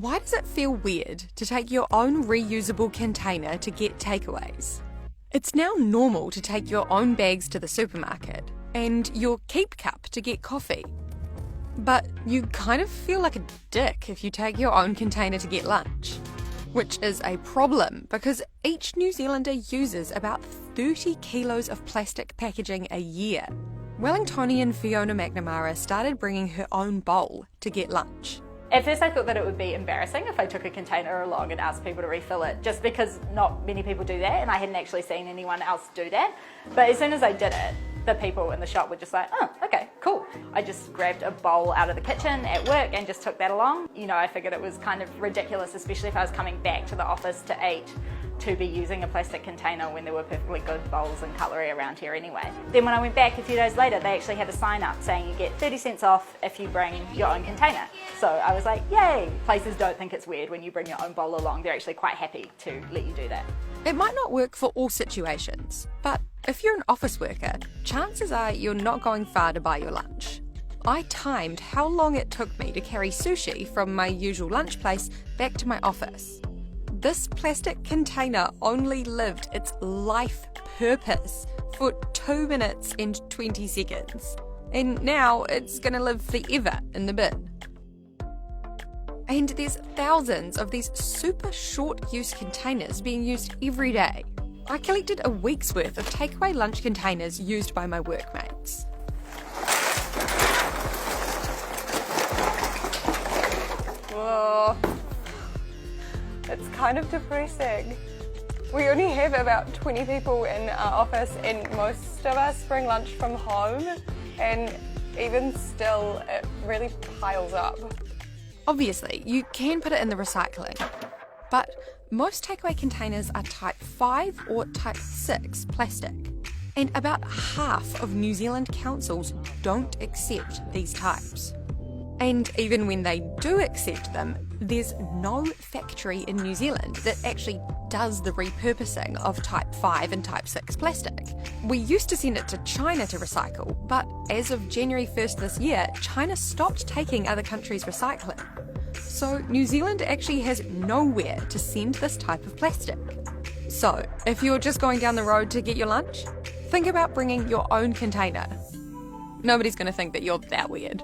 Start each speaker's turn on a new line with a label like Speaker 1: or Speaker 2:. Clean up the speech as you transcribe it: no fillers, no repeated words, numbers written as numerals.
Speaker 1: Why does it feel weird to take your own reusable container to get takeaways? It's now normal to take your own bags to the supermarket and your keep cup to get coffee. But you kind of feel like a dick if you take your own container to get lunch. Which is a problem because each New Zealander uses about 30 kilos of plastic packaging a year. Wellingtonian Fiona McNamara started bringing her own bowl to get lunch.
Speaker 2: At first I thought that it would be embarrassing if I took a container along and asked people to refill it, just because not many people do that and I hadn't actually seen anyone else do that. But as soon as I did it, the people in the shop were just like, oh, okay, cool. I just grabbed a bowl out of the kitchen at work and just took that along. You know, I figured it was kind of ridiculous, especially if I was coming back to the office to eat, to be using a plastic container when there were perfectly good bowls and cutlery around here anyway. Then when I went back a few days later, they actually had a sign up saying you get 30 cents off if you bring your own container. So I was like, yay! Places don't think it's weird when you bring your own bowl along. They're actually quite happy to let you do that.
Speaker 1: It might not work for all situations, but if you're an office worker, chances are you're not going far to buy your lunch. I timed how long it took me to carry sushi from my usual lunch place back to my office. This plastic container only lived its life purpose for 2 minutes and 20 seconds. And now it's going to live forever in the bin. And there's thousands of these super short use containers being used every day. I collected a week's worth of takeaway lunch containers used by my workmates.
Speaker 3: Whoa. It's kind of depressing. We only have about 20 people in our office and most of us bring lunch from home, and even still it really piles up.
Speaker 1: Obviously, you can put it in the recycling, but most takeaway containers are type 5 or type 6 plastic, and about half of New Zealand councils don't accept these types. And even when they do accept them, there's no factory in New Zealand that actually does the repurposing of type 5 and type 6 plastic. We used to send it to China to recycle, but as of January 1st this year, China stopped taking other countries' recycling. So New Zealand actually has nowhere to send this type of plastic. So if you're just going down the road to get your lunch, think about bringing your own container. Nobody's going to think that you're that weird.